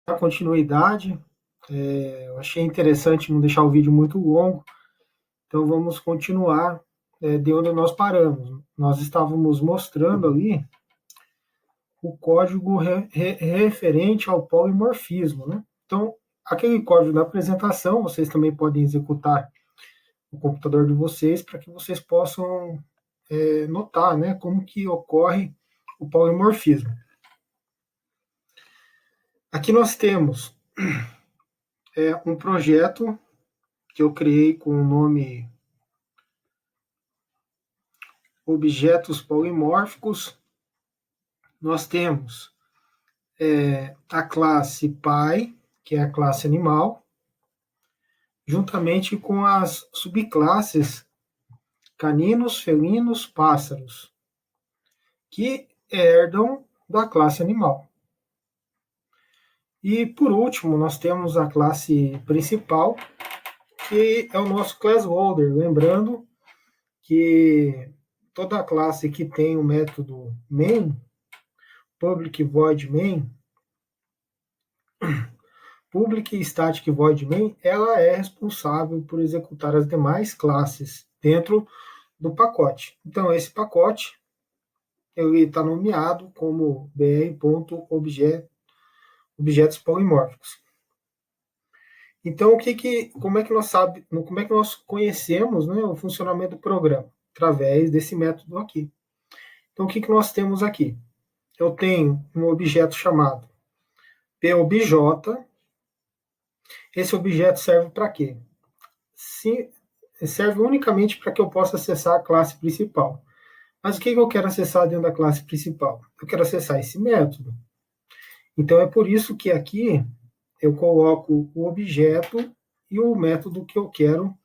dar continuidade. Eu achei interessante não deixar o vídeo muito longo, então vamos continuar de onde nós paramos. Nós estávamos mostrando ali o código referente ao polimorfismo, né? Então, aquele código da apresentação, vocês também podem executar no computador de vocês para que vocês possam notar, né, como que ocorre o polimorfismo. Aqui nós temos um projeto que eu criei com o nome Objetos Polimórficos. Nós temos a classe Pai, que é a classe animal, juntamente com as subclasses caninos, felinos, pássaros, que herdam da classe animal. E, por último, nós temos a classe principal, que é o nosso class holder. Lembrando que toda classe que tem o método main, public void main, public static void main, ela é responsável por executar as demais classes dentro do pacote. Então, esse pacote ele está nomeado como br.objetos polimórficos. Então, como é que nós conhecemos, né, o funcionamento do programa? Através desse método aqui. Então, o que nós temos aqui? Eu tenho um objeto chamado POBJ. Esse objeto serve para quê? Serve unicamente para que eu possa acessar a classe principal. Mas o que eu quero acessar dentro da classe principal? Eu quero acessar esse método. Então, é por isso que aqui eu coloco o objeto e o método que eu quero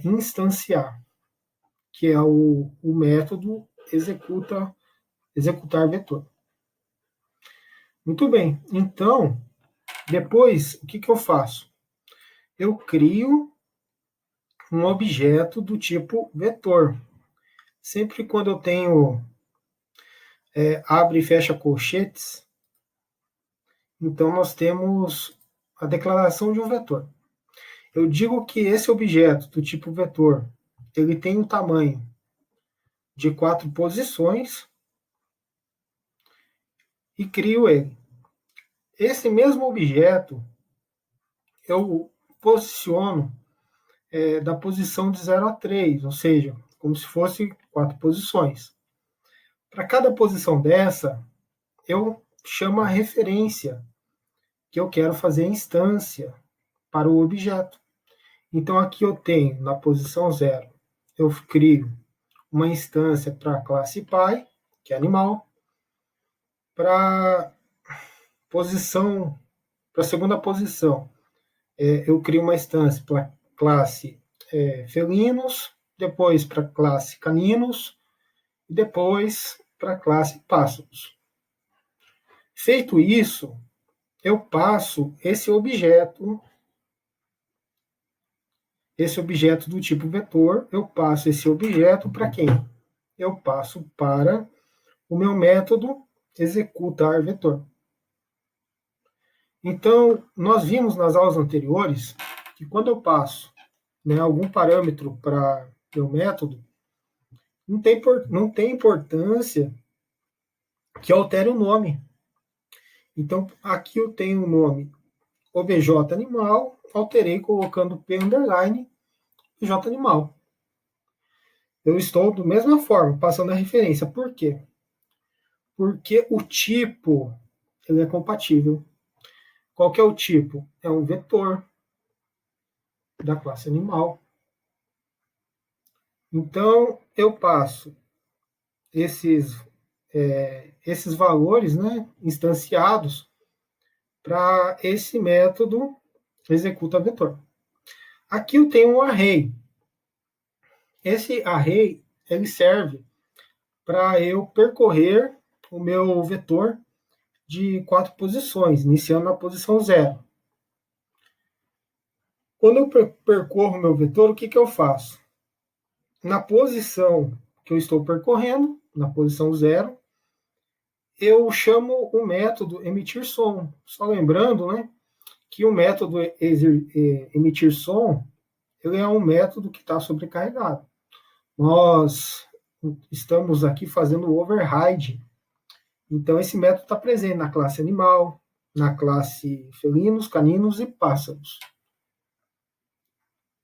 instanciar, que é o método executar vetor. Muito bem, então, depois, o que eu faço? Eu crio um objeto do tipo vetor. Sempre quando eu tenho abre e fecha colchetes, então nós temos a declaração de um vetor. Eu digo que esse objeto do tipo vetor, ele tem um tamanho de 4 posições e crio ele. Esse mesmo objeto eu posiciono da posição de 0 a 3, ou seja, como se fosse 4 posições. Para cada posição dessa, eu chamo a referência que eu quero fazer a instância para o objeto. Então, aqui eu tenho, na posição 0, eu crio uma instância para a classe Pai, que é animal. Para a segunda posição, eu crio uma instância para classe felinos, depois para a classe caninos, e depois para a classe pássaros. Feito isso, eu passo esse objeto do tipo vetor, eu passo esse objeto para quem? Eu passo para o meu método executar vetor. Então, nós vimos nas aulas anteriores que quando eu passo algum parâmetro para meu método, não tem importância que altere o nome. Então, aqui eu tenho o nome obj animal, alterei colocando p underline j animal. Eu estou da mesma forma, passando a referência. Por quê? Porque o tipo ele é compatível. Qual que é o tipo? É um vetor da classe animal. Então, eu passo esses valores instanciados para esse método executa vetor. Aqui eu tenho um array. Esse array ele serve para eu percorrer o meu vetor de 4 posições, iniciando na posição 0. Quando eu percorro o meu vetor, o que eu faço? Na posição que eu estou percorrendo, na posição 0, eu chamo o método emitir som. Só lembrando, né, que o método emitir som, ele é um método que está sobrecarregado. Nós estamos aqui fazendo o override. Então, esse método está presente na classe animal, na classe felinos, caninos e pássaros.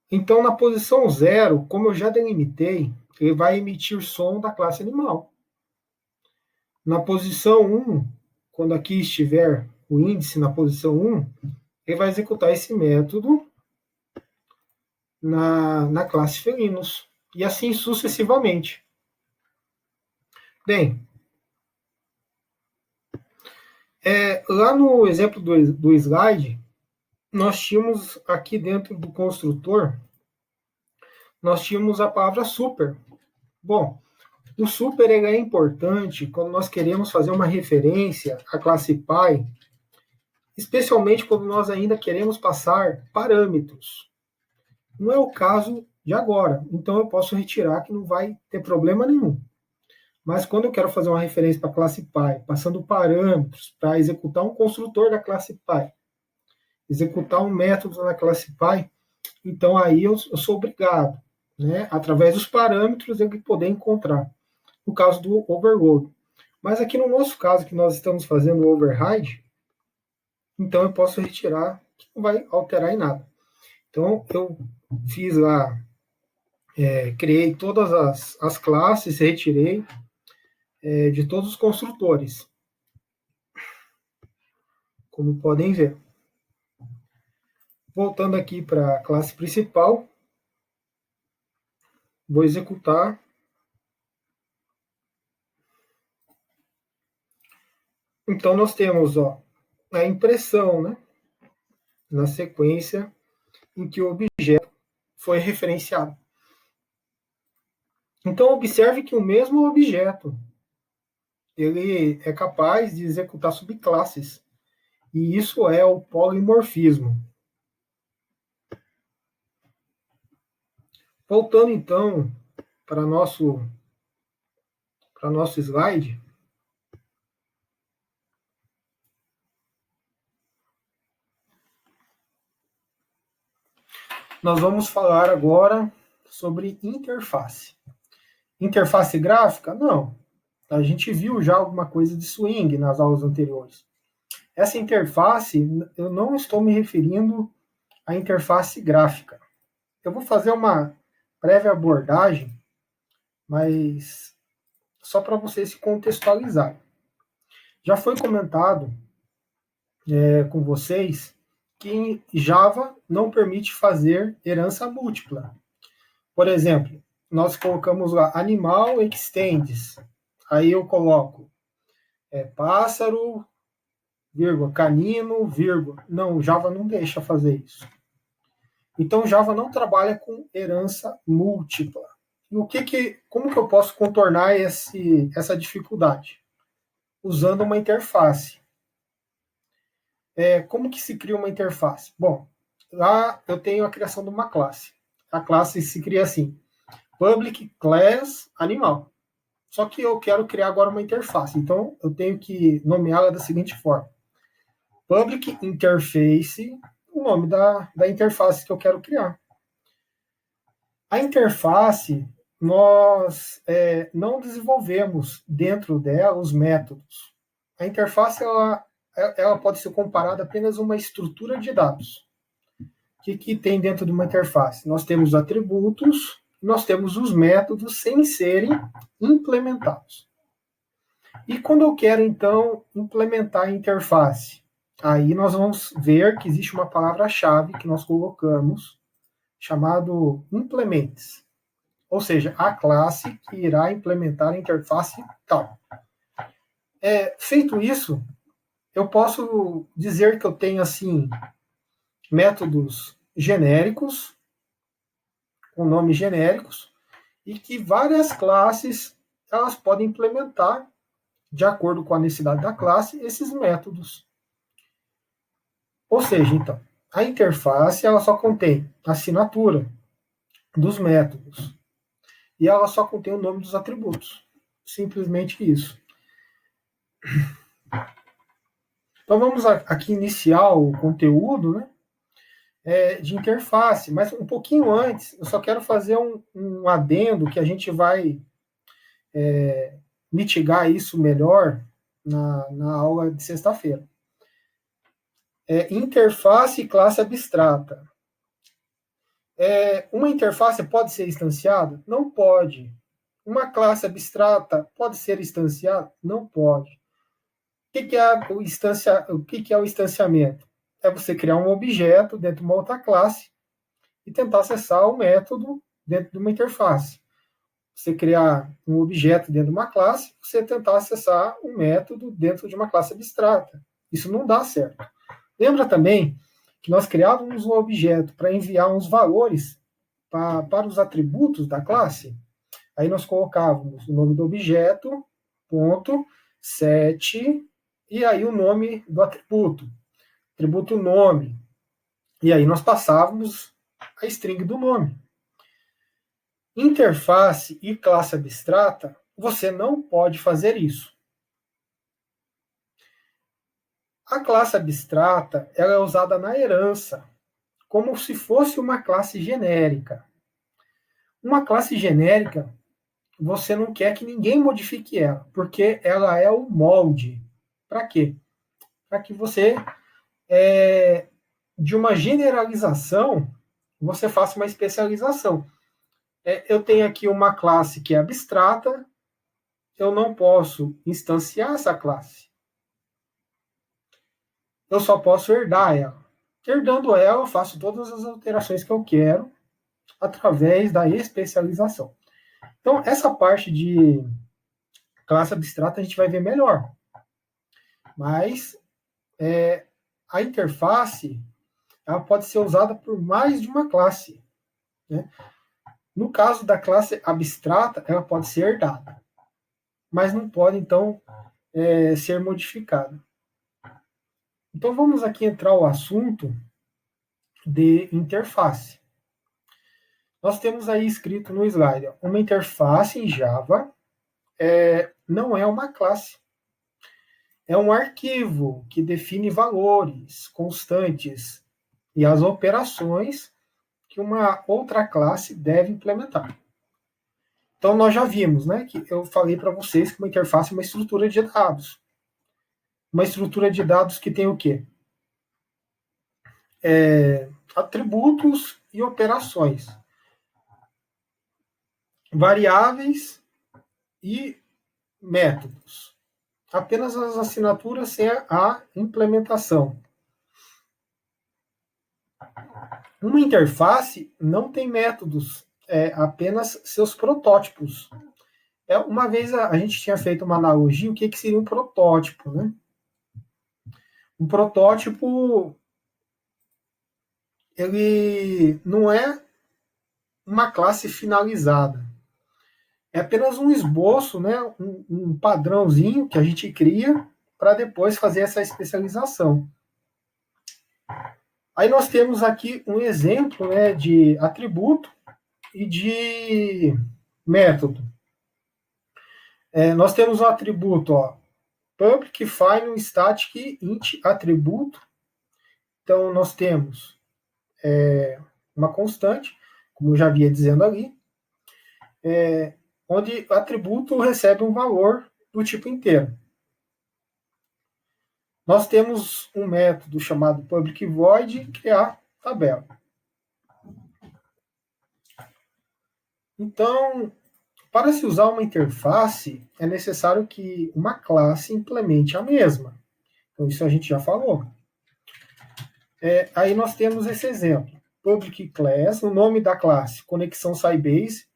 Então, na posição 0, como eu já delimitei, ele vai emitir som da classe animal. Na posição 1, quando aqui estiver o índice na posição 1, ele vai executar esse método na classe felinos. E assim sucessivamente. Bem, lá no exemplo do slide, nós tínhamos aqui dentro do construtor, nós tínhamos a palavra super. Bom, o super ele é importante quando nós queremos fazer uma referência à classe Pi, especialmente quando nós ainda queremos passar parâmetros. Não é o caso de agora, então eu posso retirar que não vai ter problema nenhum. Mas quando eu quero fazer uma referência para a classe Pi, passando parâmetros para executar um construtor da classe Pi, executar um método na classe Pi, então aí eu sou obrigado, né, através dos parâmetros, eu poder encontrar. No caso do overload. Mas aqui no nosso caso, que nós estamos fazendo o override, então eu posso retirar, que não vai alterar em nada. Então eu fiz lá, criei todas as classes, retirei de todos os construtores. Como podem ver. Voltando aqui para a classe principal, vou executar. Então nós temos a impressão, né, na sequência em que o objeto foi referenciado. Então observe que o mesmo objeto ele é capaz de executar subclasses. E isso é o polimorfismo. Voltando então para nosso slide, nós vamos falar agora sobre interface. Interface gráfica? Não. A gente viu já alguma coisa de swing nas aulas anteriores. Essa interface, eu não estou me referindo à interface gráfica. Eu vou fazer uma prévia abordagem, mas só para vocês se contextualizarem. Já foi comentado com vocês que Java não permite fazer herança múltipla. Por exemplo, nós colocamos lá animal extends. Aí eu coloco pássaro, vírgula, canino, vírgula. Não, Java não deixa fazer isso. Então, Java não trabalha com herança múltipla. E como que eu posso contornar essa dificuldade? Usando uma interface. Como que se cria uma interface? Bom, lá eu tenho a criação de uma classe. A classe se cria assim, public class animal. Só que eu quero criar agora uma interface. Então, eu tenho que nomeá-la da seguinte forma. Public interface, o nome da interface que eu quero criar. A interface, nós não desenvolvemos dentro dela os métodos. A interface, ela pode ser comparada apenas a uma estrutura de dados. O que tem dentro de uma interface? Nós temos atributos, nós temos os métodos sem serem implementados. E quando eu quero, então, implementar a interface, aí nós vamos ver que existe uma palavra-chave que nós colocamos, chamado implements. Ou seja, a classe que irá implementar a interface tal. Feito isso, eu posso dizer que eu tenho, assim, métodos genéricos, com nomes genéricos, e que várias classes elas podem implementar, de acordo com a necessidade da classe, esses métodos. Ou seja, então, a interface ela só contém a assinatura dos métodos e ela só contém o nome dos atributos. Simplesmente isso. Então vamos aqui iniciar o conteúdo, né, de interface, mas um pouquinho antes, eu só quero fazer um adendo que a gente vai mitigar isso melhor na aula de sexta-feira. Interface e classe abstrata. Uma interface pode ser instanciada? Não pode. Uma classe abstrata pode ser instanciada? Não pode. O que é o instanciamento? É você criar um objeto dentro de uma outra classe e tentar acessar o método dentro de uma interface. Você criar um objeto dentro de uma classe, você tentar acessar um método dentro de uma classe abstrata. Isso não dá certo. Lembra também que nós criávamos um objeto para enviar uns valores para os atributos da classe? Aí nós colocávamos o nome do objeto, ponto, set, e aí o nome do atributo nome. E aí nós passávamos a string do nome. Interface e classe abstrata, você não pode fazer isso. A classe abstrata, ela é usada na herança, como se fosse uma classe genérica. Uma classe genérica, você não quer que ninguém modifique ela, porque ela é o molde. Para quê? Para que você, de uma generalização, você faça uma especialização. Eu tenho aqui uma classe que é abstrata, eu não posso instanciar essa classe. Eu só posso herdar ela. Herdando ela, eu faço todas as alterações que eu quero através da especialização. Então, essa parte de classe abstrata a gente vai ver melhor. Mas a interface ela pode ser usada por mais de uma classe. Né? No caso da classe abstrata, ela pode ser herdada, mas não pode, então, ser modificada. Então, vamos aqui entrar ao assunto de interface. Nós temos aí escrito no slide, uma interface em Java não é uma classe. É um arquivo que define valores constantes e as operações que uma outra classe deve implementar. Então, nós já vimos, né, que eu falei para vocês que uma interface é uma estrutura de dados. Uma estrutura de dados que tem o quê? Atributos e operações. Variáveis e métodos. Apenas as assinaturas sem a implementação. Uma interface não tem métodos, apenas seus protótipos. Uma vez a gente tinha feito uma analogia, o que seria um protótipo, né? Um protótipo, ele não é uma classe finalizada. É apenas um esboço, né? Um padrãozinho que a gente cria para depois fazer essa especialização. Aí nós temos aqui um exemplo, né, de atributo e de método. Nós temos um atributo, public final static int atributo. Então nós temos uma constante, como eu já havia dizendo ali, onde o atributo recebe um valor do tipo inteiro. Nós temos um método chamado public void criar tabela. Então, para se usar uma interface, é necessário que uma classe implemente a mesma. Então, isso a gente já falou. Aí nós temos esse exemplo. Public class, o nome da classe, conexão Sybase,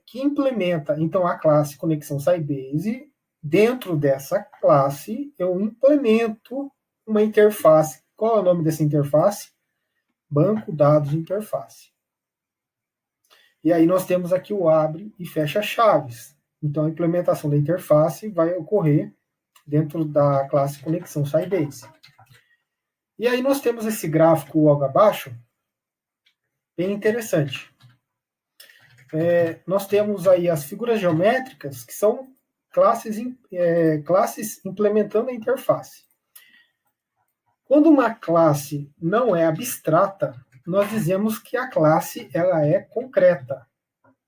que implementa, então, a classe conexão Sybase. Dentro dessa classe, eu implemento uma interface. Qual é o nome dessa interface? Banco dados interface. E aí nós temos aqui o abre e fecha chaves. Então, a implementação da interface vai ocorrer dentro da classe conexão Sybase. E aí nós temos esse gráfico logo abaixo, bem interessante. Nós temos aí as figuras geométricas, que são classes implementando a interface. Quando uma classe não é abstrata, nós dizemos que a classe ela é concreta.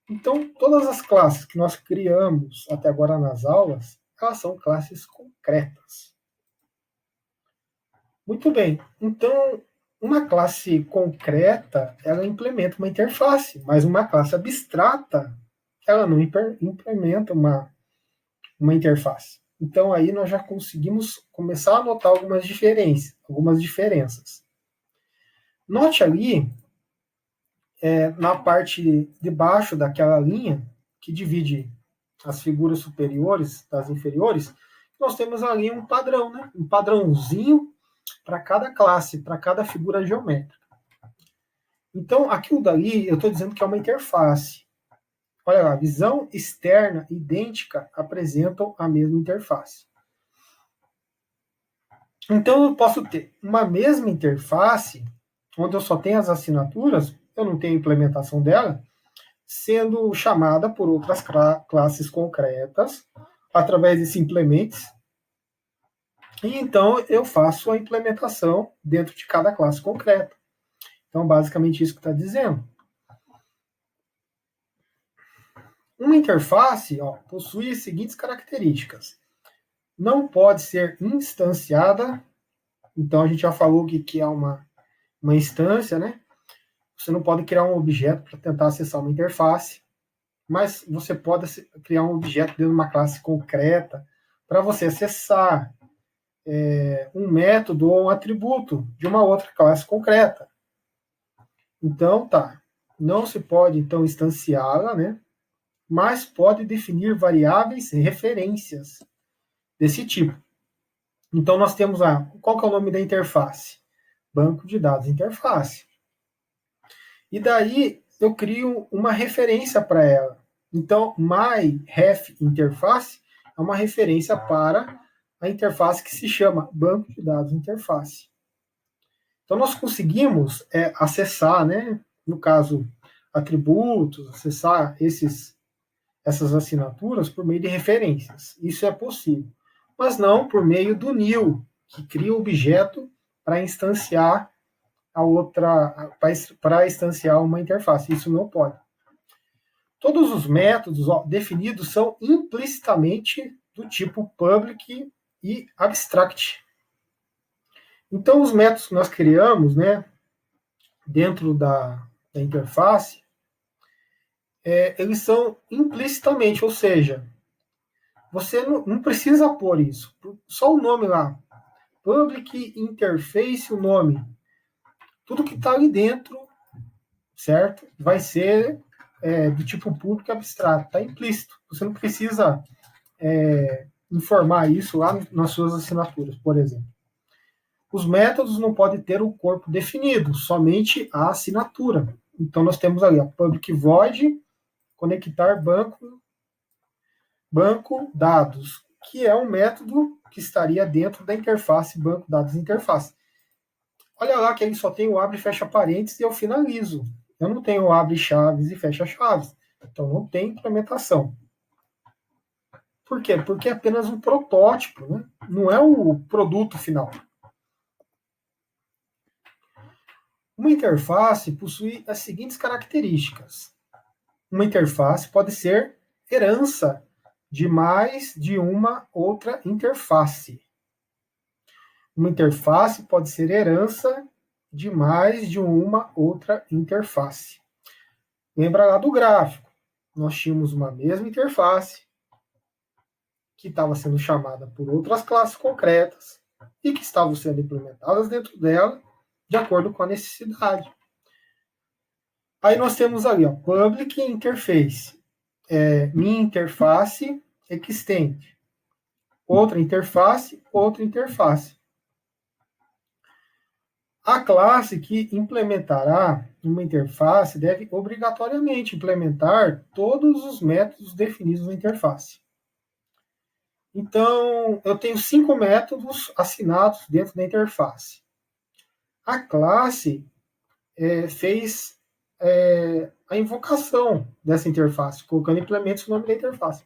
Então, todas as classes que nós criamos até agora nas aulas, elas são classes concretas. Muito bem. Então, uma classe concreta, ela implementa uma interface, mas uma classe abstrata, ela não implementa uma interface. Então, aí nós já conseguimos começar a notar algumas diferenças. Note ali, na parte de baixo daquela linha, que divide as figuras superiores das inferiores, nós temos ali um padrão, né? Um padrãozinho para cada classe, para cada figura geométrica. Então, aquilo dali, eu estou dizendo que é uma interface. Olha lá, visão externa idêntica apresentam a mesma interface. Então, eu posso ter uma mesma interface, onde eu só tenho as assinaturas, eu não tenho implementação dela, sendo chamada por outras classes concretas, através de implementos, e então eu faço a implementação dentro de cada classe concreta. Então, basicamente isso que está dizendo. Uma interface possui as seguintes características. Não pode ser instanciada, então a gente já falou que é uma instância, né? Você não pode criar um objeto para tentar acessar uma interface, mas você pode criar um objeto dentro de uma classe concreta para você acessar um método ou um atributo de uma outra classe concreta. Então, não se pode, então, instanciá-la, né? Mas pode definir variáveis e referências desse tipo. Então, nós temos qual que é o nome da interface? Banco de dados interface. E daí, eu crio uma referência para ela. Então, myRefInterface é uma referência para a interface que se chama banco de dados interface. Então, nós conseguimos acessar, né, no caso, atributos, acessar essas assinaturas por meio de referências. Isso é possível. Mas não por meio do new, que cria o objeto para instanciar a outra, para instanciar uma interface. Isso não pode. Todos os métodos definidos são implicitamente do tipo public e abstract. Então, os métodos que nós criamos, né, dentro da interface, eles são implicitamente, ou seja, você não precisa pôr isso. Só o nome lá, public interface, o nome. Tudo que está ali dentro, certo? Vai ser do tipo público abstrato, está implícito. Você não precisa informar isso lá nas suas assinaturas, por exemplo. Os métodos não podem ter o corpo definido, somente a assinatura. Então, nós temos ali a public void, conectar banco dados, que é um método que estaria dentro da interface banco dados interface. Olha lá que ele só tem o abre e fecha parênteses e eu finalizo. Eu não tenho abre chaves e fecha chaves. Então, não tem implementação. Por quê? Porque é apenas um protótipo, né? Não é o produto final. Uma interface possui as seguintes características. Uma interface pode ser herança de mais de uma outra interface. Uma interface pode ser herança de mais de uma outra interface. Lembra lá do gráfico. Nós tínhamos uma mesma interface que estava sendo chamada por outras classes concretas e que estavam sendo implementadas dentro dela de acordo com a necessidade. Aí nós temos ali, public interface, minha interface extend, outra interface. A classe que implementará uma interface deve obrigatoriamente implementar todos os métodos definidos na interface. Então, eu tenho 5 métodos assinados dentro da interface. A classe fez a invocação dessa interface, colocando implementos no nome da interface.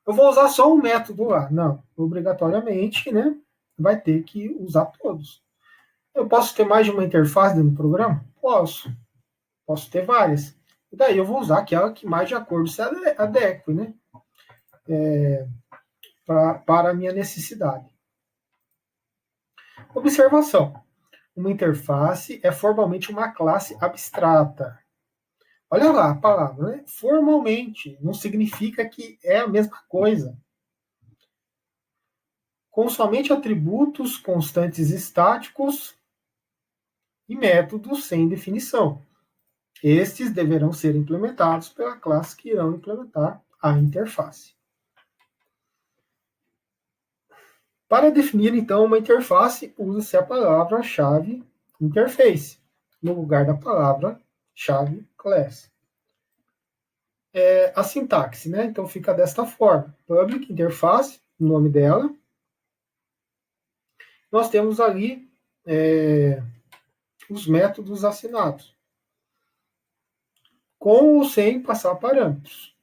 eu vou usar só um método lá. Não, obrigatoriamente, né, vai ter que usar todos. Eu posso ter mais de uma interface dentro do programa? Posso. Posso ter várias. E daí eu vou usar aquela que mais de acordo se adeque, né? Para a minha necessidade. Observação. Uma interface é formalmente uma classe abstrata. Olha lá a palavra, né? Formalmente. Não significa que é a mesma coisa. Com somente atributos constantes estáticos e métodos sem definição. Estes deverão ser implementados pela classe que irão implementar a interface. Para definir, então, uma interface, usa-se a palavra-chave interface, no lugar da palavra-chave class. A sintaxe, né? Então fica desta forma: public interface, o nome dela. Nós temos ali os métodos assinados, com ou sem passar parâmetros.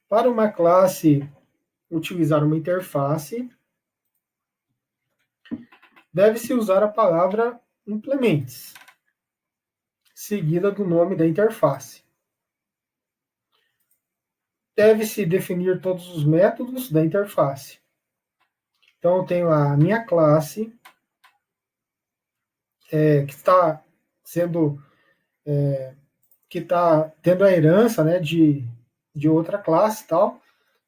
Para uma classe utilizar uma interface, deve-se usar a palavra implements, seguida do nome da interface. Deve-se definir todos os métodos da interface. Então, eu tenho a minha classe, que está sendo, que está tendo a herança, né, de outra classe e tal,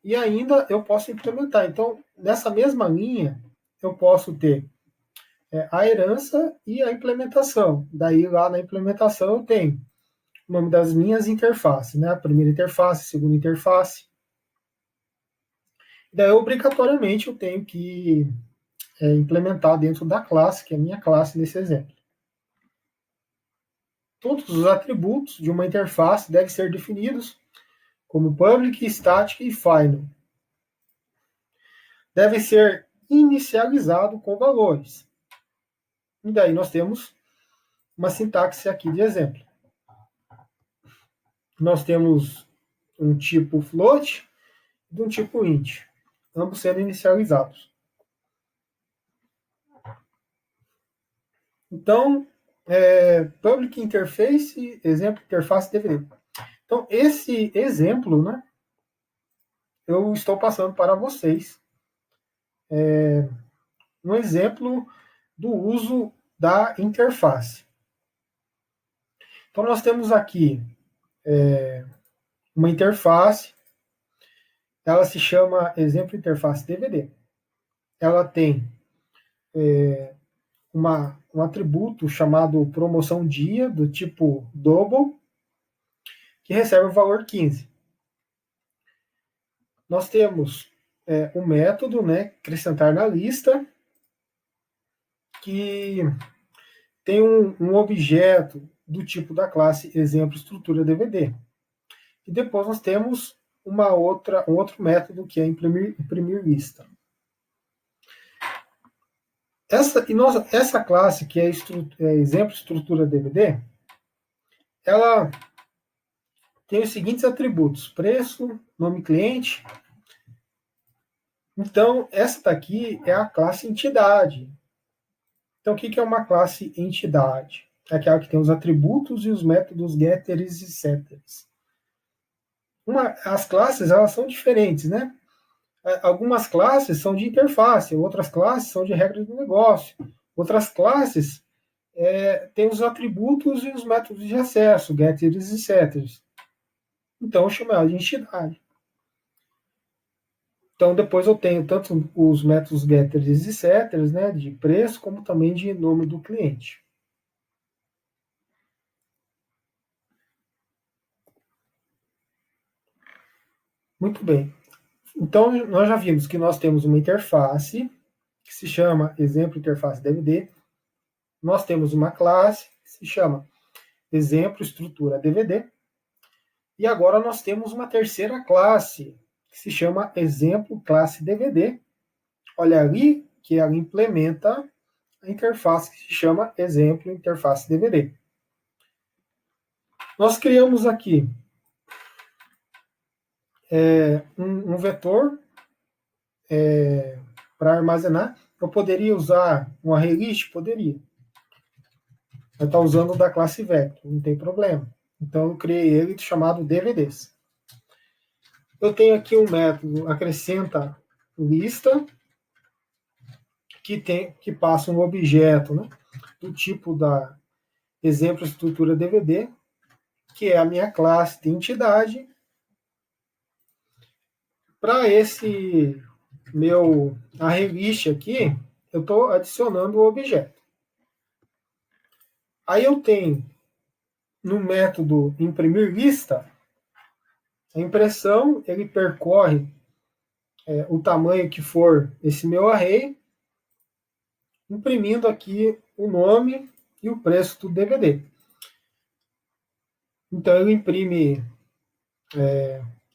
e ainda eu posso implementar. Então, nessa mesma linha, eu posso ter a herança e a implementação. Daí, lá na implementação, eu tenho o nome das minhas interfaces, né? A primeira interface, a segunda interface. Daí, obrigatoriamente, eu tenho que implementar dentro da classe, que é a minha classe nesse exemplo. Todos os atributos de uma interface devem ser definidos como public, static e final. Deve ser inicializado com valores. E daí nós temos uma sintaxe aqui de exemplo. Nós temos um tipo float e um tipo int, ambos sendo inicializados. Então, public interface, exemplo, interface DVD. Então, esse exemplo, né, eu estou passando para vocês um exemplo do uso da interface. Então, nós temos aqui uma interface, ela se chama exemplo interface DVD. Ela tem um atributo chamado promoção dia, do tipo double, que recebe o valor 15. Nós temos um método, né, acrescentar na lista, que tem um objeto do tipo da classe exemplo estrutura DVD. E depois nós temos um outro método que é imprimir lista. Essa classe, que é exemplo estrutura DVD, ela tem os seguintes atributos: preço, nome cliente. Então, essa daqui é a classe entidade. Então, o que é uma classe entidade? É aquela que tem os atributos e os métodos getters e setters. As classes, elas são diferentes, né? Algumas classes são de interface, outras classes são de regras do negócio. Outras classes têm os atributos e os métodos de acesso, getters e setters. Então, eu chamo ela de entidade. Então, depois eu tenho tanto os métodos getters e setters, né, de preço, como também de nome do cliente. Muito bem. Então, nós já vimos que nós temos uma interface, que se chama exemplo interface DVD. Nós temos uma classe, que se chama exemplo estrutura DVD. E agora nós temos uma terceira classe, que se chama exemplo classe DVD. Olha ali que ela implementa a interface que se chama exemplo interface DVD. Nós criamos aqui um vetor para armazenar. Eu poderia usar um array list? Poderia. Eu estou usando o da classe vector, não tem problema. Então, eu criei ele chamado DVDs. Eu tenho aqui um método acrescenta lista, que passa um objeto, né, do tipo da exemplo estrutura DVD, que é a minha classe de entidade. Para esse meu array list aqui, eu estou adicionando o objeto. Aí eu tenho no método imprimir lista, a impressão ele percorre o tamanho que for esse meu array, imprimindo aqui o nome e o preço do DVD. Então ele imprime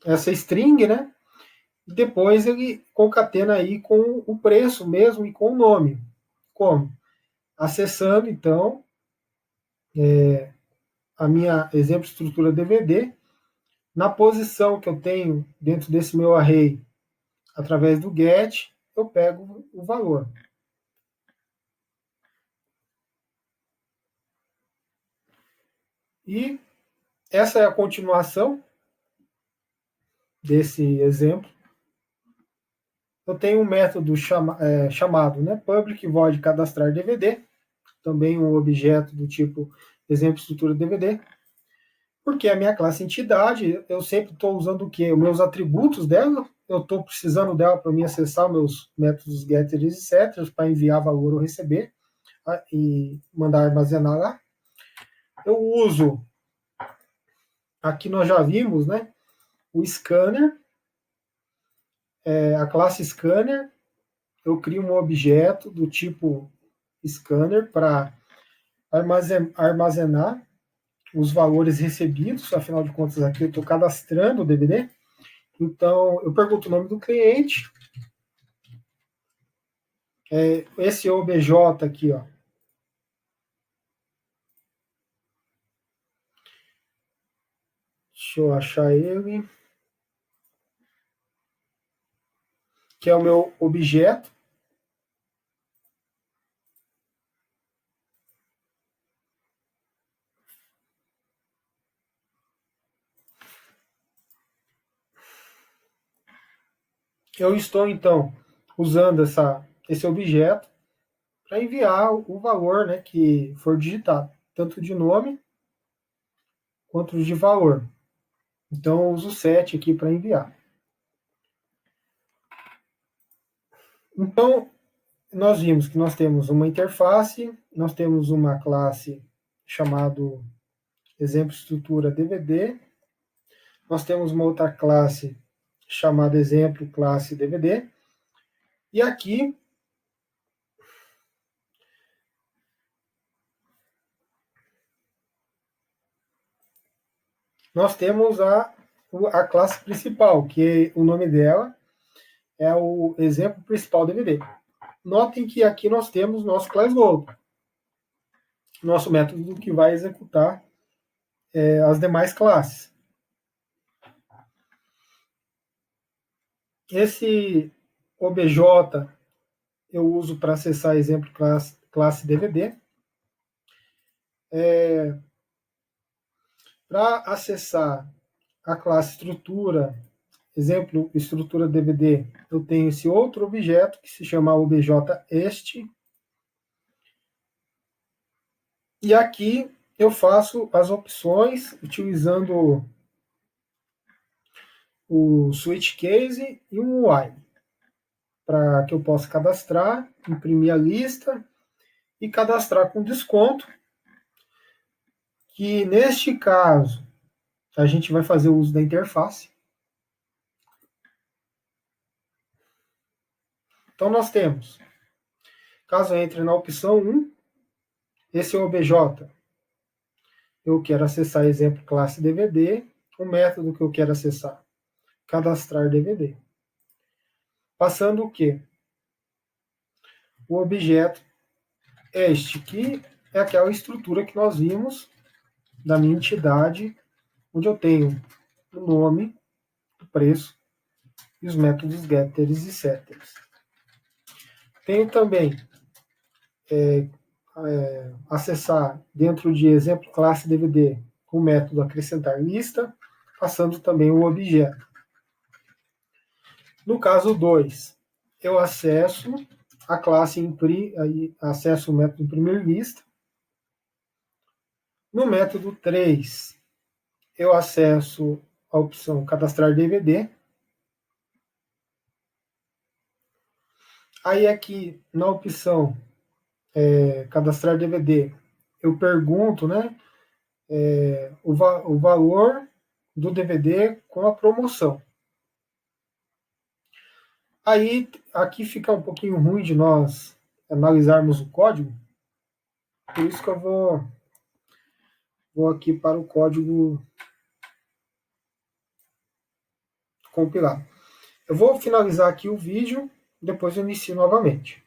essa string, né? E depois ele concatena aí com o preço mesmo e com o nome. Como? Acessando, então, a minha exemplo estrutura DVD, na posição que eu tenho dentro desse meu array, através do get, eu pego o valor. E essa é a continuação desse exemplo. Eu tenho um método chamado, né, public void cadastrar DVD, também um objeto do tipo exemplo estrutura DVD, porque a minha classe entidade, eu sempre estou usando o quê? Os meus atributos dela, eu estou precisando dela para me acessar meus métodos getter e setters para enviar valor ou receber e mandar armazenar lá. Eu uso, aqui nós já vimos, né, o scanner, a classe scanner, eu crio um objeto do tipo scanner para armazenar os valores recebidos, afinal de contas aqui eu estou cadastrando o DVD, então eu pergunto o nome do cliente, esse OBJ aqui, ó, deixa eu achar ele, que é o meu objeto, eu estou então usando esse objeto para enviar o valor, né, que for digitado, tanto de nome quanto de valor. Então eu uso o set aqui para enviar. Então nós vimos que nós temos uma interface, nós temos uma classe chamado exemplo estrutura DVD, nós temos uma outra classe chamada exemplo classe DVD, e aqui nós temos a classe principal, que o nome dela é o exemplo principal DVD. Notem que aqui nós temos nosso class load, nosso método que vai executar as demais classes. Esse OBJ eu uso para acessar exemplo classe DVD. Para acessar a classe estrutura, exemplo estrutura DVD, eu tenho esse outro objeto que se chama obj-este. E aqui eu faço as opções utilizando o switch case e um while, para que eu possa cadastrar, imprimir a lista e cadastrar com desconto, que neste caso a gente vai fazer o uso da interface. Então nós temos, caso entre na opção 1, esse é o OBJ, eu quero acessar exemplo classe DVD, o método que eu quero acessar, cadastrar DVD. Passando o quê? O objeto este, que é aquela estrutura que nós vimos da minha entidade, onde eu tenho o nome, preço e os métodos getters e setters. Tenho também acessar dentro de exemplo classe DVD o método acrescentar lista, passando também o objeto. No caso 2, eu acesso a classe acesso o método imprimir lista. No método 3, eu acesso a opção cadastrar DVD. Aí aqui na opção cadastrar DVD, eu pergunto, né, o valor do DVD com a promoção. Aí aqui fica um pouquinho ruim de nós analisarmos o código, por isso que eu vou aqui para o código compilar. Eu vou finalizar aqui o vídeo, depois eu inicio novamente.